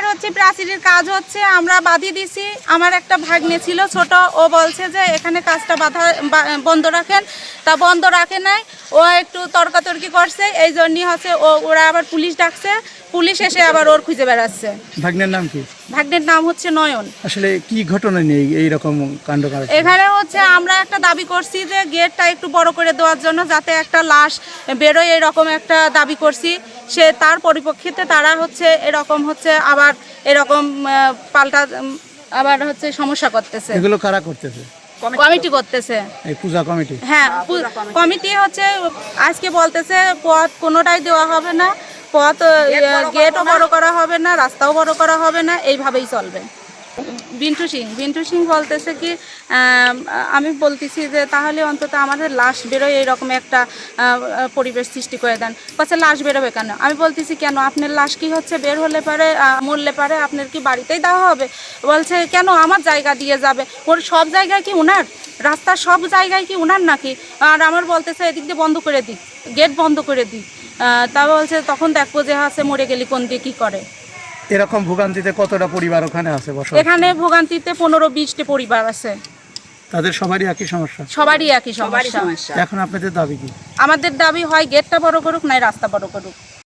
এবার হচ্ছে প্রাচীরের কাজ হচ্ছে, আমরা বাঁধিয়ে দিছি। আমার একটা ভাগ্নে ছিল ছোট, ও বলছে যে এখানে কাজটা বন্ধ রাখেন, তা বন্ধ রাখে নাই। ও একটু তর্কাতর্কি করছে, এই জন্যই হচ্ছে ওরা আবার পুলিশ ডাকছে। পুলিশ এসে আবার ওর খুঁজে বেড়াচ্ছে। ভাগ্নের নাম কি? ভাগ্নের নাম হচ্ছে নয়ন। আসলে কি ঘটনা নিয়ে এইরকম কাণ্ড কারখানা? এখানে হচ্ছে আমরা একটা দাবি করছি যে গেটটা একটু বড় করে দেওয়ার জন্য, যাতে একটা লাশ বেরোয়, এরকম একটা দাবি করছি। সে তার পরিপ্রেক্ষিতে তারা হচ্ছে এরকম হচ্ছে আবার এরকম পাল্টা আবার হচ্ছে সমস্যা করতেছে। এগুলো কারা করতেছে? কমিটি করতেছে। এই পূজা কমিটি? হ্যাঁ, কমিটি হচ্ছে আজকে বলতেছে পথ কোনোটাই দেওয়া হবে না, পথ গেটও বড় করা হবে না, রাস্তাও বড় করা হবে না, এইভাবেই চলবে। বিন্টু সিং বলতেছে কি, আমি বলতেছি যে তাহলে অন্তত আমাদের লাশ বেরোয় এইরকম একটা পরিবেশ সৃষ্টি করে দেন। বলছে লাশ বেরোবে কেন? আমি বলতেছি কেন, আপনার লাশ কি হচ্ছে বের হলে পারে মরলে পারে আপনার কি বাড়িতেই দেওয়া হবে? বলছে কেন, আমার জায়গা দিয়ে যাবে। ওর সব জায়গায় কি উনার? রাস্তার সব জায়গায় কি উনার নাকি? আর আমার বলতেছে এদিক দিয়ে বন্ধ করে দিই, গেট বন্ধ করে দিই। তা বলছে তখন দেখবো যে আছে মরে গেলি কোন দিয়ে কী করে। এরকম ভোগান্তিতে কতটা পরিবার ওখানে আছে বসবাস? এখানে ভোগান্তিতে 15-20টি পরিবার আছে। তাদের সবারই একই সমস্যা? সবারই একই সমস্যা। এখন আপনাদের দাবি কি? আমাদের দাবি হয় গেটটা বড় করুক, নাই রাস্তা বড় করুক।